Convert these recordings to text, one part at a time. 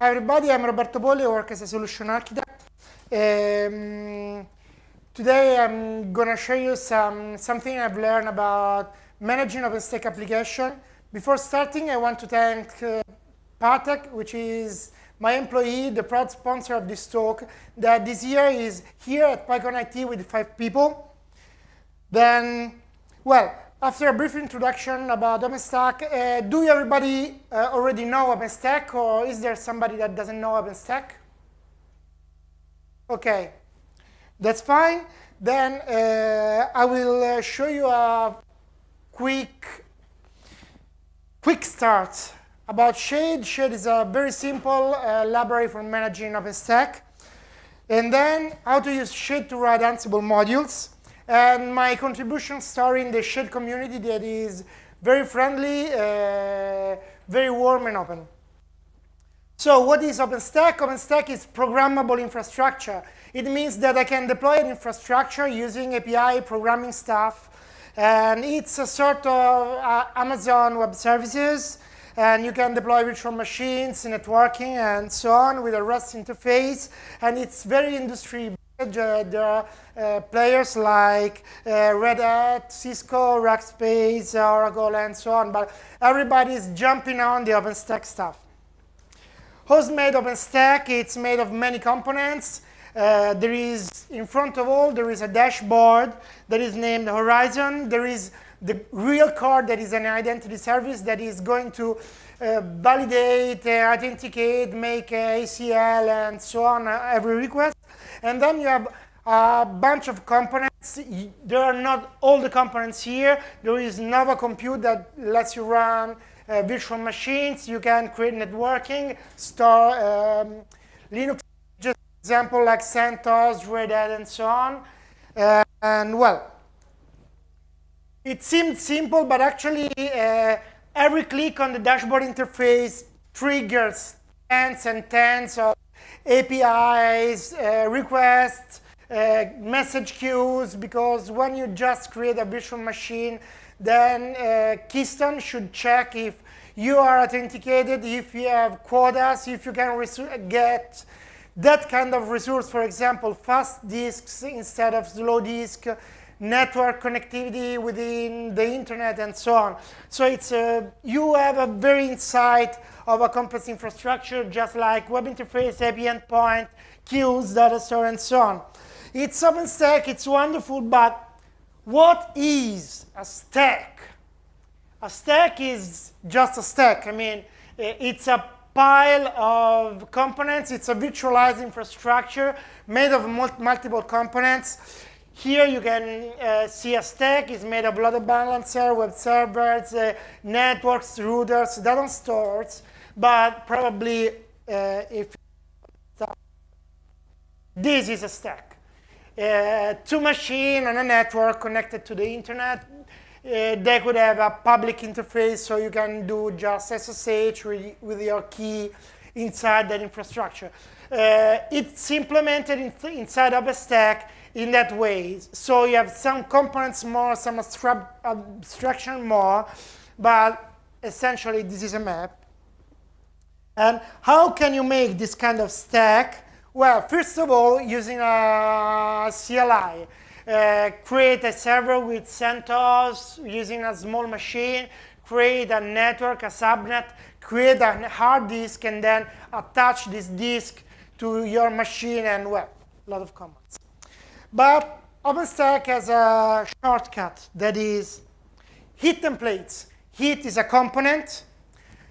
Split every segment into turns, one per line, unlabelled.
Hi everybody, I'm Roberto Polli, I work as a solution architect. Today I'm going to show you something I've learned about managing OpenStack application. Before starting, I want to thank Patek, which is my employee, the proud sponsor of this talk, that this year is here at PyCon IT with 5 people. Then, well, after a brief introduction about OpenStack, do everybody already know OpenStack, or is there somebody that doesn't know OpenStack? Okay, that's fine. Then I will show you a quick start about Shade. Shade is a very simple library for managing OpenStack. And then how to use Shade to write Ansible modules. And my contribution story in the Shade community that is very friendly, very warm and open. So what is OpenStack? OpenStack is programmable infrastructure. It means that I can deploy an infrastructure using API programming stuff. And it's a sort of Amazon Web Services. And you can deploy virtual machines, networking, and so on with a REST interface. And it's very industry. There are players like Red Hat, Cisco, Rackspace, Oracle, and so on. But everybody's jumping on the OpenStack stuff. Who's made OpenStack? It's made of many components. There is, in front of all, there is a dashboard that is named Horizon. There is the real core that is an identity service that is going to validate, authenticate, make ACL, and so on, every request. And then you have a bunch of components. There are not all the components here. There is Nova Compute that lets you run virtual machines. You can create networking, store Linux, just example like CentOS, Red Hat, and so on. And well, it seemed simple, but actually every click on the dashboard interface triggers tens and tens of APIs, requests, message queues, because when you just create a virtual machine, then Keystone should check if you are authenticated, if you have quotas, if you can get that kind of resource, for example, fast disks instead of slow disk, network connectivity within the internet, and so on. So it's you have a very insight of a complex infrastructure, just like web interface, API endpoint, queues, data store, and so on. It's OpenStack, it's wonderful, but what is a stack? A stack is just a stack. I mean, it's a pile of components. It's a virtualized infrastructure made of multiple components. Here you can see a stack is made of load balancer, web servers, networks, routers, data stores, but probably if this is a stack. Two machines on a network connected to the internet, they could have a public interface, so you can do just SSH with your key inside that infrastructure. It's implemented inside OpenStack in that way. So you have some components more, some abstraction more, but essentially this is a map. And how can you make this kind of stack? Well, first of all, using a CLI. Create a server with CentOS using a small machine, create a network, a subnet, create a hard disk, and then attach this disk to your machine, and well, a lot of commands. But OpenStack has a shortcut that is heat templates. Heat is a component,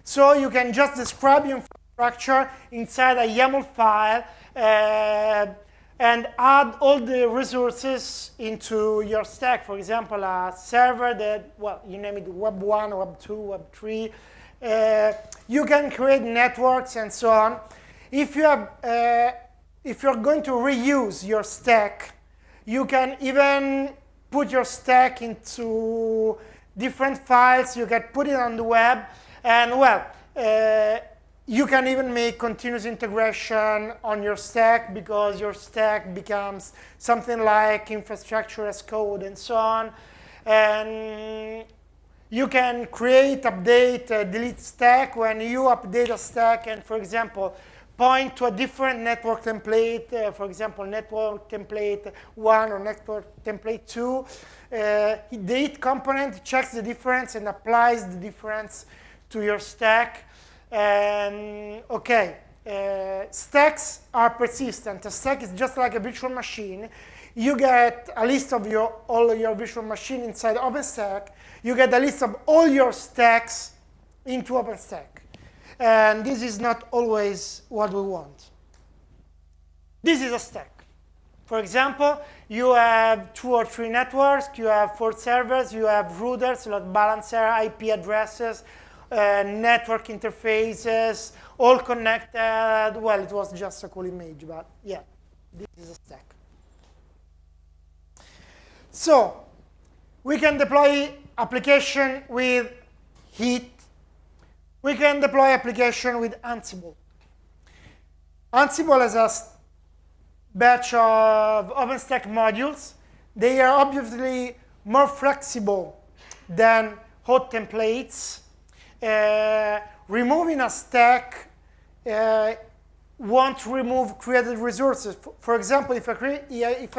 so you can just describe your infrastructure inside a YAML file and add all the resources into your stack. For example, a server that, well, you name it, Web 1, Web 2, Web 3. You can create networks and so on. If you're going to reuse your stack, you can even put your stack into different files. You can put it on the web. And, well, you can even make continuous integration on your stack, because your stack becomes something like infrastructure as code and so on. And You can create, update, delete stack. When you update a stack and, for example, point to a different network template, for example, network template 1 or network template 2, the hit component checks the difference and applies the difference to your stack. Okay, stacks are persistent. A stack is just like a virtual machine. You get a list of all your virtual machine inside OpenStack. You get a list of all your stacks into OpenStack. And this is not always what we want. This is a stack. For example, you have 2 or 3 networks, you have 4 servers, you have routers, load balancer, IP addresses, network interfaces, all connected. Well, it was just a cool image, but yeah, this is a stack. So we can deploy application with Heat. We can deploy application with Ansible. Ansible has a batch of OpenStack modules. They are obviously more flexible than hot templates. Removing a stack won't remove created resources. For example, if I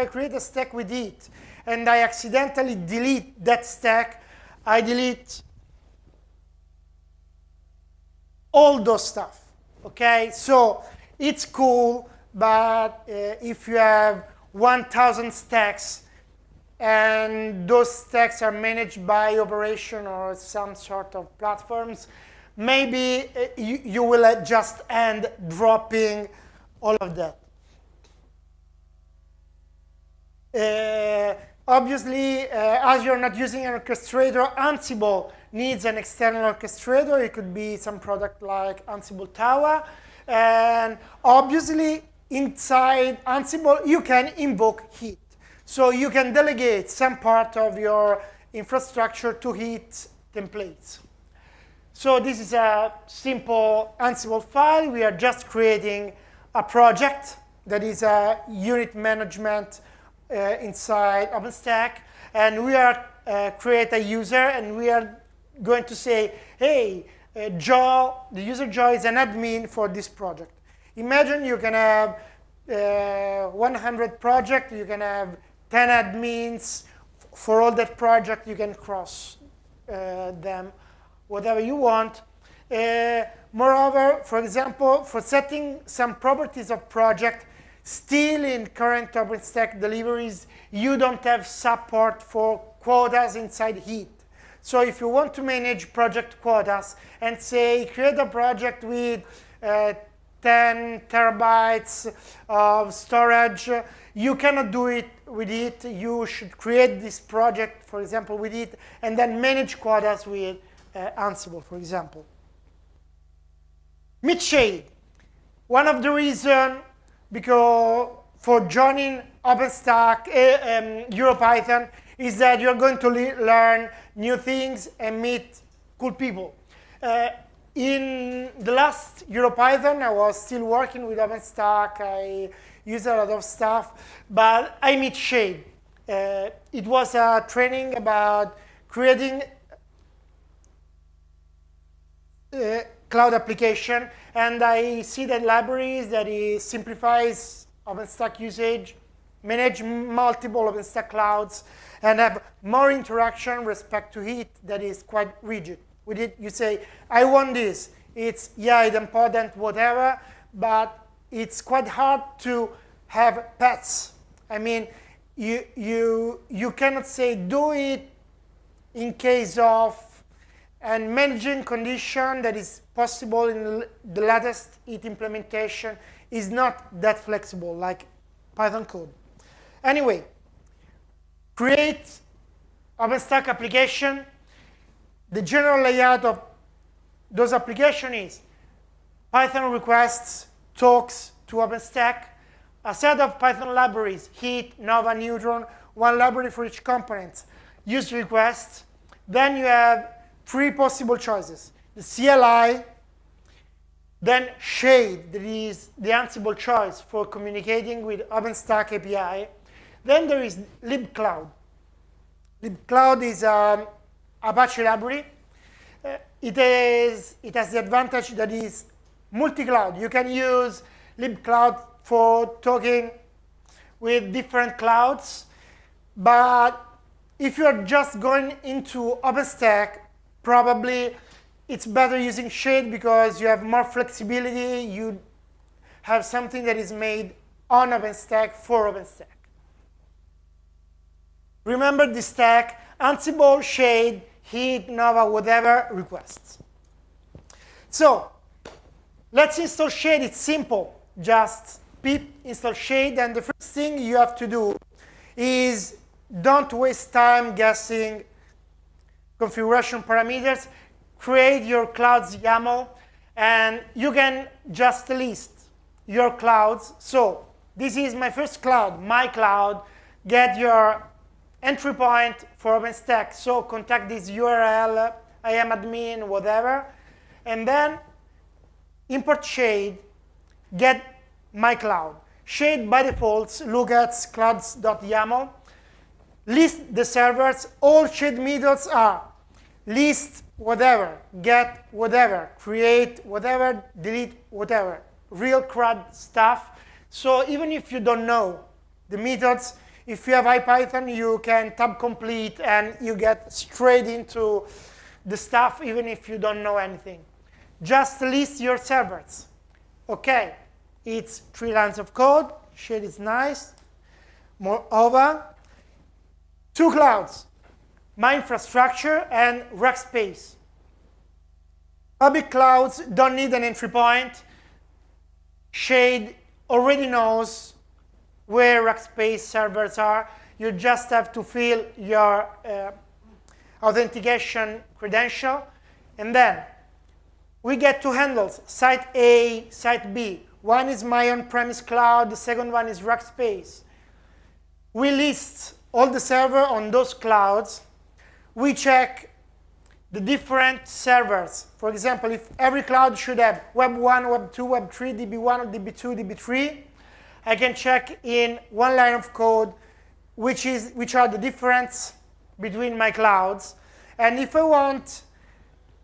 create a stack with it and I accidentally delete that stack, I delete all those stuff. Okay, so it's cool, but if you have 1,000 stacks and those stacks are managed by operation or some sort of platforms, maybe you will just end dropping all of that. Obviously, as you're not using an orchestrator, Ansible needs an external orchestrator. It could be some product like Ansible Tower. And obviously, inside Ansible, you can invoke Heat. So you can delegate some part of your infrastructure to Heat templates. So this is a simple Ansible file. We are just creating a project that is a unit management inside OpenStack. And we are create a user, and we are going to say, hey, Joe, the user Joe is an admin for this project. Imagine you can have 100 projects. You can have 10 admins. For all that project, you can cross them, whatever you want. Moreover, for example, for setting some properties of project, still in current OpenStack deliveries, you don't have support for quotas inside Heat. So if you want to manage project quotas and say, create a project with 10 terabytes of storage, you cannot do it with it. You should create this project, for example, with it, and then manage quotas with Ansible, for example. Mid-shade. One of the reasons for joining OpenStack, EuroPython, is that you're going to learn new things and meet cool people. In the last EuroPython, I was still working with OpenStack. I used a lot of stuff, but I meet Shade. It was a training about creating cloud application, and I see that libraries that it simplifies OpenStack usage, manage multiple OpenStack clouds, and have more interaction with respect to Heat that is quite rigid. With it, you say, I want this. It's, yeah, it's important, whatever, but it's quite hard to have pets. I mean, you cannot say, do it in case of, and managing condition that is possible in the latest Heat implementation is not that flexible like Python code. Anyway, create OpenStack application. The general layout of those applications is Python requests talks to OpenStack, a set of Python libraries, Heat, Nova, Neutron, one library for each component, use requests. Then you have 3 possible choices. The CLI, then Shade, that is the Ansible choice for communicating with OpenStack API. Then there is libcloud. Libcloud is a Apache library. It has the advantage that it's multi-cloud. You can use libcloud for talking with different clouds. But if you're just going into OpenStack, probably it's better using Shade because you have more flexibility. You have something that is made on OpenStack for OpenStack. Remember the stack: Ansible, Shade, Heat, Nova, whatever requests. So let's install Shade. It's simple. Just pip install Shade, and the first thing you have to do is don't waste time guessing configuration parameters. Create your clouds YAML, and you can just list your clouds. So this is my first cloud, my cloud. Get your entry point for OpenStack. So contact this URL, I am admin, whatever. And then import Shade, get my cloud. Shade by default look at clouds.yaml. List the servers. All Shade methods are list whatever, get whatever, create whatever, delete whatever. Real CRUD stuff. So even if you don't know the methods, if you have IPython, you can tab complete and you get straight into the stuff even if you don't know anything. Just list your servers. Okay, it's 3 lines of code. Shade is nice. Moreover, 2 clouds, my infrastructure and Rackspace. Public clouds don't need an entry point. Shade already knows where Rackspace servers are. You just have to fill your authentication credential. And then we get 2 handles, site A, site B. One is my on-premise cloud. The second one is Rackspace. We list all the servers on those clouds. We check the different servers. For example, if every cloud should have Web 1, Web 2, Web 3, DB1, DB2, DB3, I can check in 1 line of code which are the difference between my clouds. And if I want,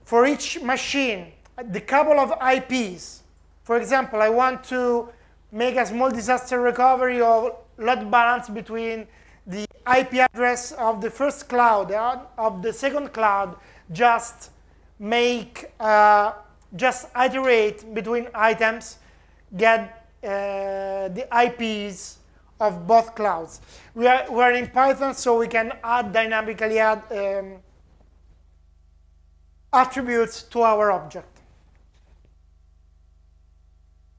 for each machine, the couple of IPs, for example, I want to make a small disaster recovery or load balance between the IP address of the first cloud and of the second cloud, just iterate between items, get the IPs of both clouds. We're in Python, so we can dynamically add attributes to our object.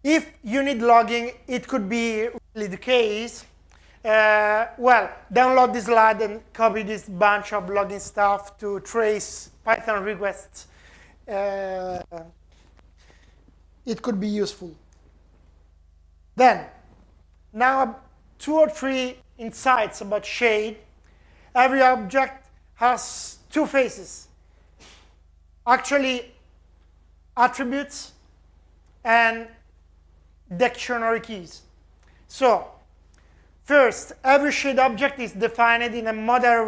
If you need logging, it could be really the case. Well, download this slide and copy this bunch of logging stuff to trace Python requests. It could be useful. Then, now 2 or 3 insights about Shade. Every object has 2 faces. Actually, attributes and dictionary keys. So, first, every Shade object is defined in a model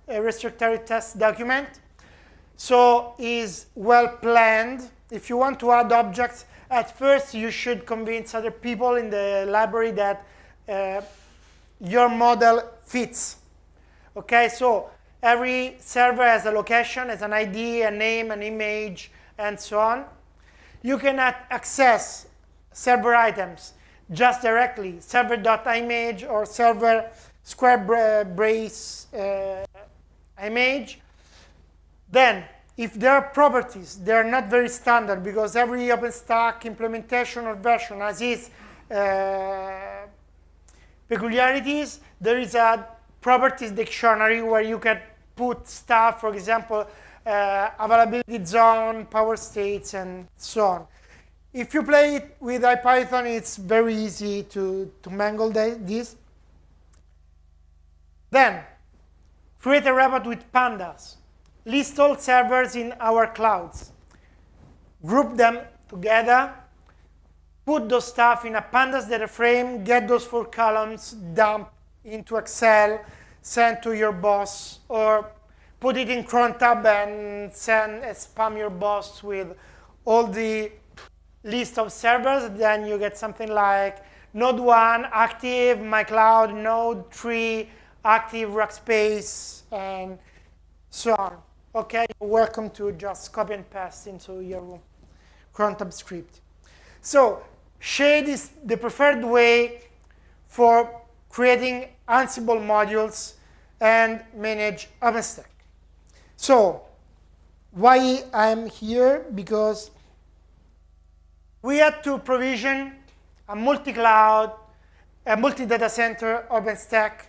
restrictory test document. So is well planned. If you want to add objects, at first you should convince other people in the library that your model fits. Okay, so every server has a location, has an ID, a name, an image, and so on. You cannot access server items just directly, server.image or server square brace image. Then, if there are properties, they are not very standard because every OpenStack implementation or version has its peculiarities. There is a properties dictionary where you can put stuff, for example, availability zone, power states, and so on. If you play it with IPython, it's very easy to mangle this. Then, create a report with pandas. List all servers in our clouds. Group them together. Put those stuff in a pandas data frame. Get those 4 columns, dump into Excel, send to your boss, or put it in cron tab and spam your boss with all the list of servers, then you get something like node 1 active, my cloud, node 3 active, Rackspace, and so on. Okay, you're welcome to just copy and paste into your cron tab script. So Shade is the preferred way for creating Ansible modules and manage OpenStack. So why I'm here? Because we had to provision a multi-cloud, a multi-data center OpenStack,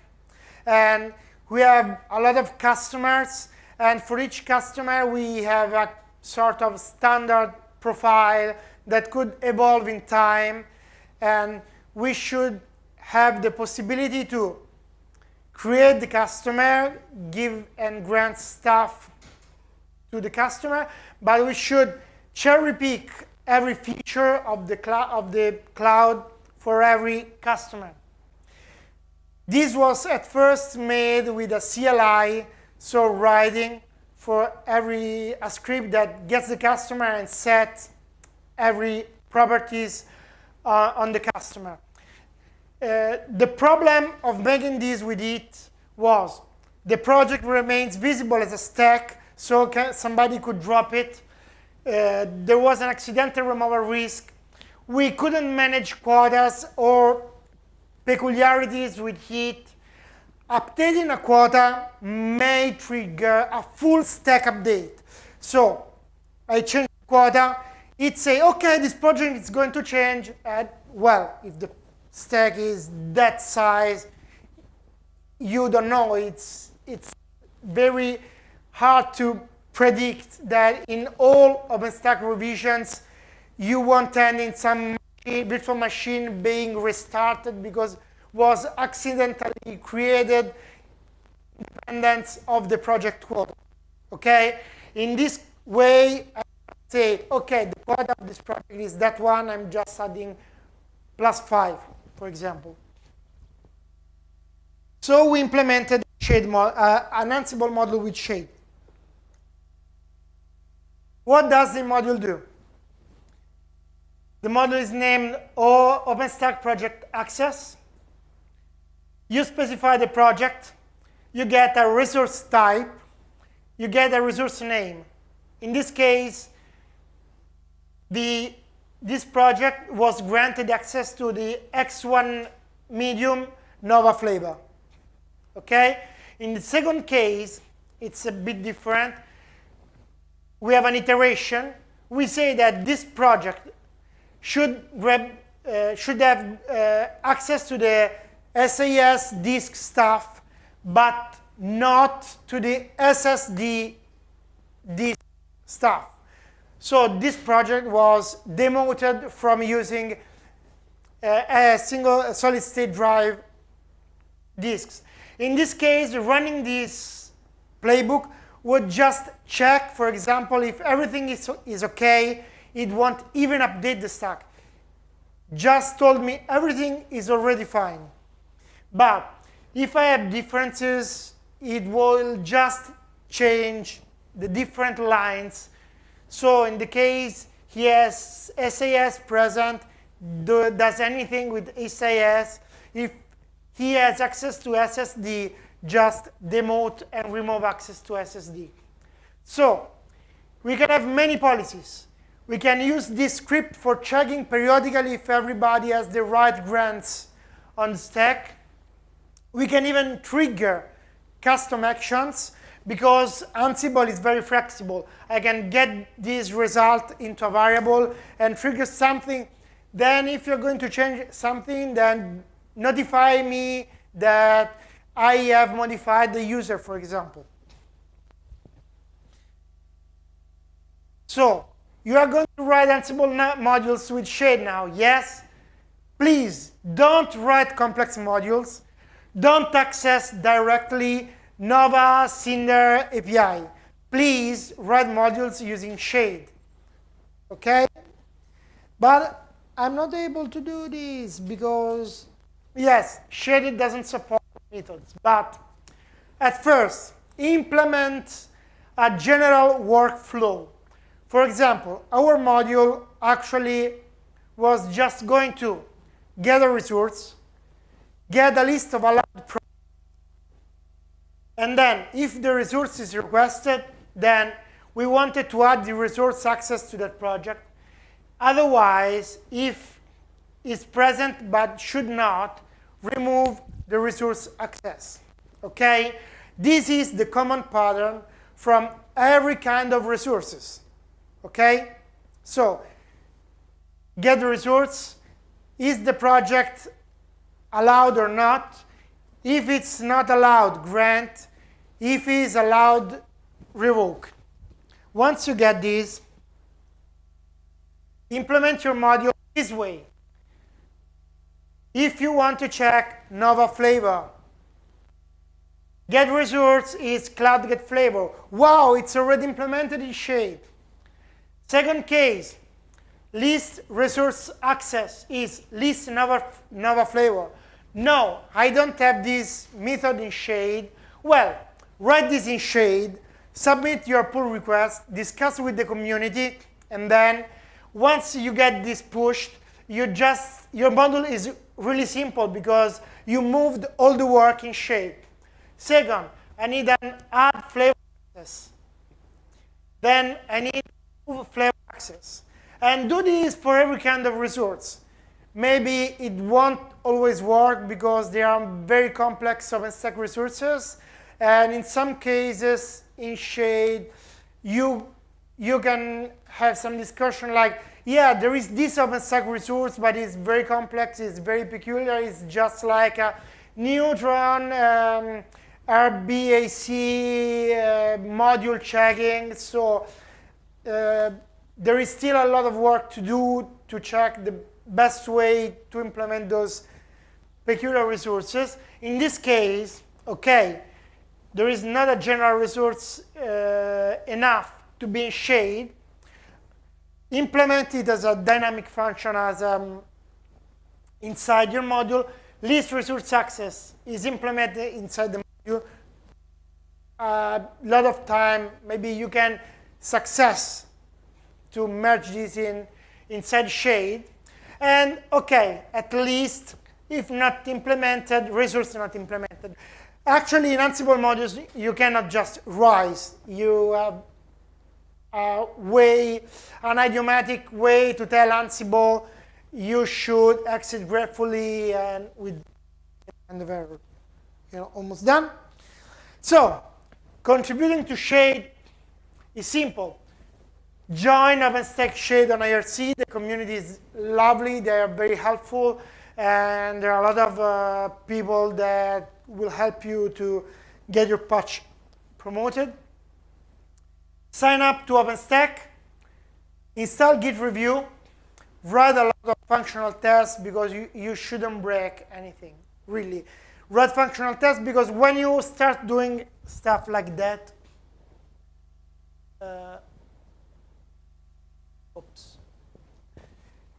and we have a lot of customers, and for each customer we have a sort of standard profile that could evolve in time, and we should have the possibility to create the customer, give and grant stuff to the customer, but we should cherry pick every feature of the cloud for every customer. This was at first made with a CLI, so writing for a script that gets the customer and sets every properties on the customer. The problem of making this with it was the project remains visible as a stack, so somebody could drop it. There was an accidental removal risk. We couldn't manage quotas or peculiarities with it. Updating a quota may trigger a full stack update. So I changed the quota. It say, OK, this project is going to change. And well, if the stack is that size, you don't know. It's very hard to predict that in all OpenStack revisions, you won't end in some virtual machine being restarted because was accidentally created independent of the project quota. Okay? In this way, I say, okay, the quota of this project is that one. I'm just adding +5, for example. So we implemented an Ansible module with Shade. What does the module do? The module is named OpenStack Project Access. You specify the project. You get a resource type. You get a resource name. In this case, this project was granted access to the X1 medium Nova flavor. Okay? In the second case, it's a bit different. We have an iteration. We say that this project should have access to the SAS disk stuff, but not to the SSD disk stuff. So this project was demoted from using a single solid-state drive disks. In this case, running this playbook would just check, for example, if everything is OK, it won't even update the stack. Just told me everything is already fine. But if I have differences, it will just change the different lines. So in the case he has SAS present, does anything with SAS. If he has access to SSD, just demote and remove access to SSD. So we can have many policies. We can use this script for checking periodically if everybody has the right grants on the stack. We can even trigger custom actions because Ansible is very flexible. I can get this result into a variable and trigger something. Then if you're going to change something, then notify me that I have modified the user, for example. So you are going to write Ansible modules with Shade now, yes? Please don't write complex modules. Don't access directly Nova Cinder API. Please write modules using Shade. OK? But I'm not able to do this because, yes, Shade doesn't support methods. But at first, implement a general workflow. For example, our module actually was just going to get a resource, get a list of allowed projects, and then if the resource is requested, then we wanted to add the resource access to that project. Otherwise, if it's present but should not, remove the resource access. Okay? This is the common pattern from every kind of resources. Okay? So, get the resource. Is the project allowed or not? If it's not allowed, grant. If it's allowed, revoke. Once you get this, implement your module this way. If you want to check Nova flavor, get resource is cloud get flavor. Wow, it's already implemented in Shade. Second case, list resource access is list Nova flavor. No, I don't have this method in Shade. Well, write this in Shade, submit your pull request, discuss with the community, and then once you get this pushed, your module is really simple because you moved all the work in Shade. Second, I need an add flavor access. Then I need move flavor access. And do this for every kind of resource. Maybe it won't always work because they are very complex OpenStack resources. And in some cases, in Shade, you can have some discussion like, yeah, there is this OpenStack resource, but it's very complex, it's very peculiar, it's just like a Neutron, RBAC module checking. So there is still a lot of work to do to check the best way to implement those peculiar resources. In this case, okay, there is not a general resource enough to be in Shade. Implement it as a dynamic function as inside your module. List resource access is implemented inside the module. A lot of time, maybe you can success to merge this inside Shade. And okay, at least if not implemented, resource not implemented. Actually, in Ansible modules, you cannot just rise. You have an idiomatic way to tell Ansible you should exit gratefully and with kind of error. Almost done. So, contributing to Shade is simple. Join OpenStack Shade on IRC. The community is lovely. They are very helpful. And there are a lot of people that will help you to get your patch promoted. Sign up to OpenStack. Install Git review. Write a lot of functional tests because you shouldn't break anything, really. Write functional tests because when you start doing stuff like that,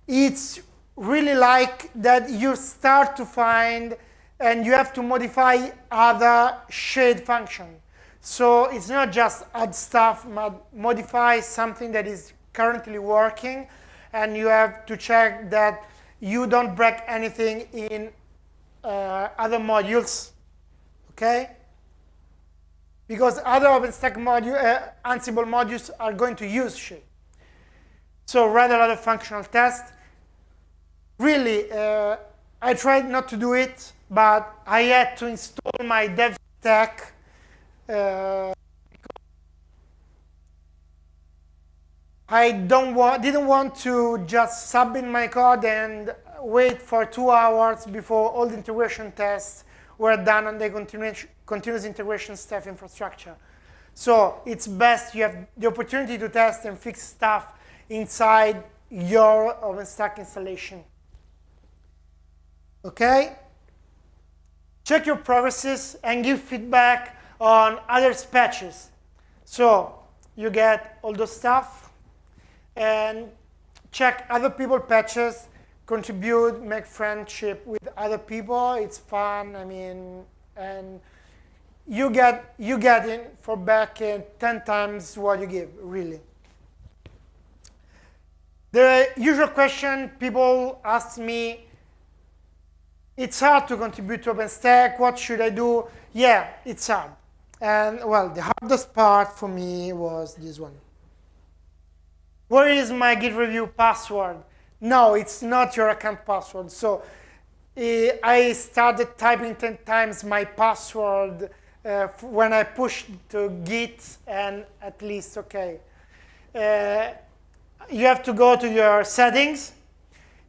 it's really like that you start to find and you have to modify other Shade functions. So it's not just add stuff, but modify something that is currently working, and you have to check that you don't break anything in other modules, okay? Because other OpenStack Ansible modules are going to use Shade. So write a lot of functional tests. Really, I tried not to do it, but I had to install my dev stack. I didn't want to just sub in my code and wait for 2 hours before all the integration tests were done on the continuous integration stuff infrastructure. So it's best you have the opportunity to test and fix stuff inside your OpenStack installation. Okay? Check your progresses and give feedback on others' patches. So you get all those stuff and check other people's patches, contribute, make friendship with other people. It's fun, I mean, and you get in for back 10 times what you give, really. The usual question people ask me, it's hard to contribute to OpenStack, what should I do? Yeah, it's hard. And well, the hardest part for me was this one. Where is my Git review password? No, it's not your account password. So I started typing 10 times my password when I pushed to Git, and at least, okay. You have to go to your settings.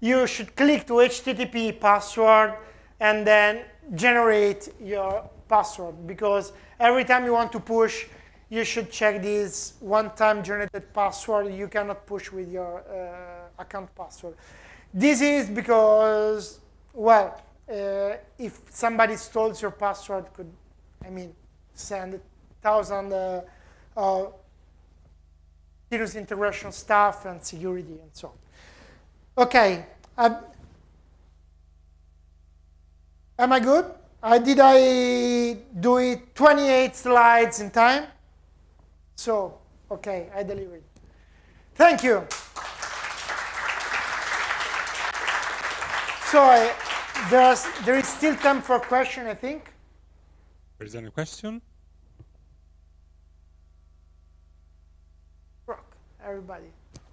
You should click to HTTP password and then generate your password, because every time you want to push, you should check this one-time generated password. You cannot push with your account password. This is because, well, if somebody steals your password, could, send 1,000 of continuous integration stuff and security and so on. Okay, am I good? Did I do it 28 slides in time? So, okay, I delivered. Thank you. So there is still time for a question, I think.
There is any question?
Rock, everybody.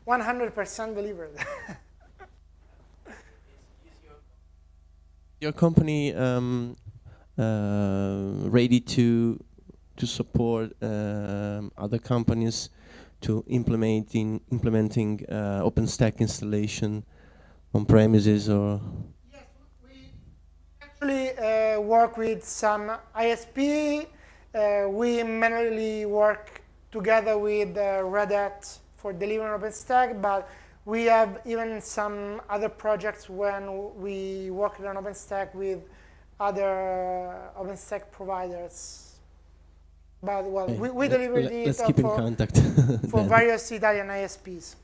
100% delivered.
Your company ready to support other companies to implementing OpenStack installation on premises or?
Yes, we actually work with some ISP. We manually work together with Red Hat for delivering OpenStack, but we have even some other projects when we work on OpenStack with other OpenStack providers. But well,
Okay.
we delivered it
let's keep in contact
for various Italian ISPs.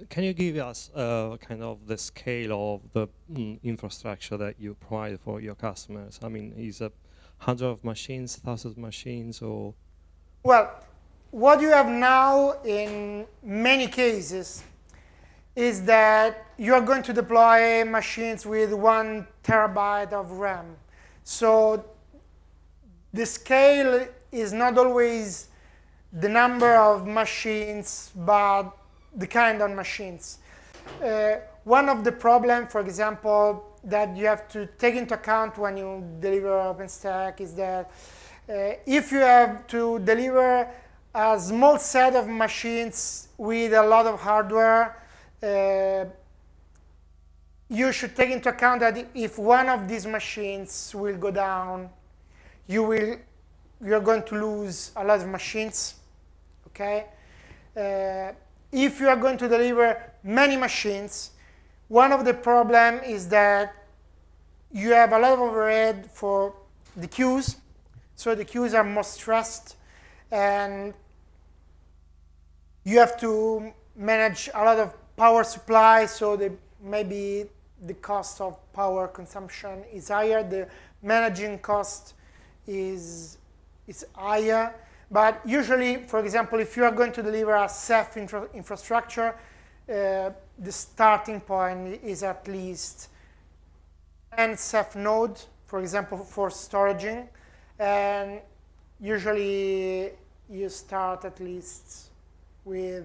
Can you give us kind of the scale of the infrastructure that you provide for your customers? I mean, is it hundreds of machines, thousands of machines, or?
Well, what you have now in many cases is that you are going to deploy machines with 1 terabyte of RAM. So the scale is not always the number of machines, but the kind of machines. One of the problems, for example, that you have to take into account when you deliver OpenStack is that if you have to deliver a small set of machines with a lot of hardware, you should take into account that if one of these machines will go down, you're going to lose a lot of machines, okay? If you are going to deliver many machines, one of the problems is that you have a lot of overhead for the queues. So the queues are more stressed, and you have to manage a lot of power supply, so maybe the cost of power consumption is higher. The managing cost is higher. But usually, for example, if you are going to deliver a Ceph infrastructure, the starting point is at least 10 Ceph nodes, for example, for storaging. And usually you start at least with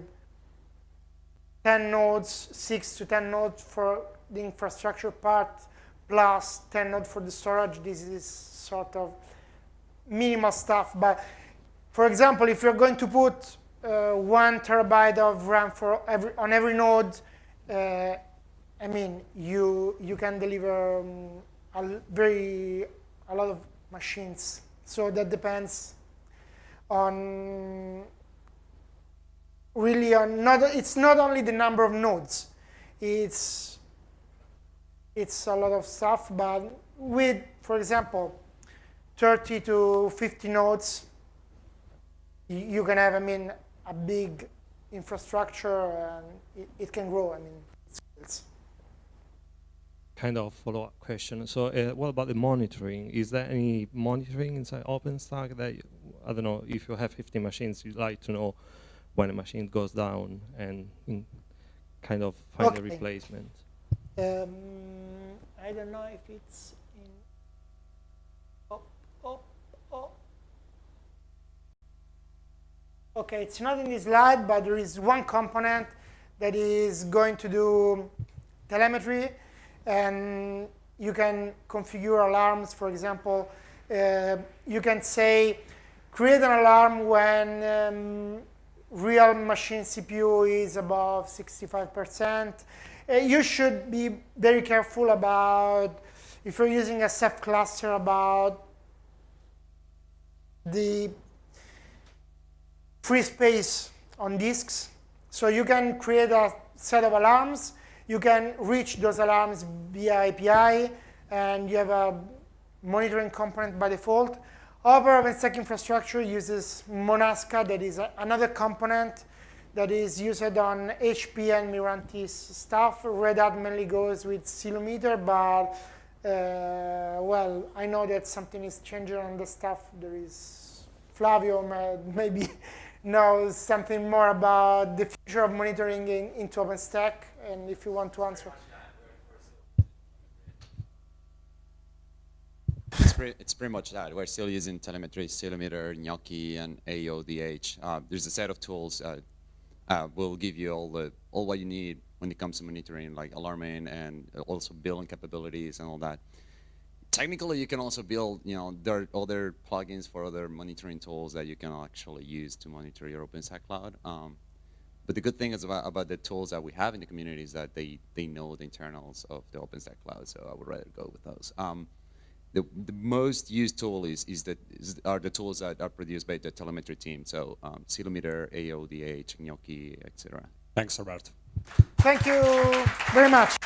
10 nodes, 6 to 10 nodes for the infrastructure part, plus 10 nodes for the storage. This is sort of minimal stuff. But for example, if you're going to put 1 terabyte of RAM on every node, I mean, you can deliver a lot of machines. So that depends on really on it's not only the number of nodes. It's a lot of stuff, but with, for example, 30 to 50 nodes, you can have, I mean, a big infrastructure, and it can grow. I mean,
kind of follow-up question. So what about the monitoring? Is there any monitoring inside OpenStack that, I don't know, if you have 50 machines, you'd like to know when a machine goes down and kind of find a replacement?
I don't know if it's in... Okay, it's not in this slide, but there is one component that is going to do telemetry, and you can configure alarms. For example, you can say, create an alarm when real machine CPU is above 65%. You should be very careful about, if you're using a Ceph cluster, about the free space on disks. So you can create a set of alarms. You can reach those alarms via API, and you have a monitoring component by default. Our OpenStack infrastructure uses Monasca, that is another component that is used on HP and Mirantis stuff. Red Hat mainly goes with Ceilometer, but well, I know that something is changing on the stuff. There is Flavio maybe knows something more about the future of monitoring into OpenStack, and if you want to answer.
It's pretty much that. We're still using telemetry, Ceilometer, Gnocchi, and AODH. There's a set of tools will give you all what you need when it comes to monitoring, like alarming and also building capabilities and all that. Technically, you can also build, there are other plugins for other monitoring tools that you can actually use to monitor your OpenStack cloud. But the good thing is about the tools that we have in the community is that they know the internals of the OpenStack cloud, so I would rather go with those. The most used tool are the tools that are produced by the telemetry team, so Ceilometer, AODH, Gnocchi, etc.
Thanks, Roberto.
Thank you very much.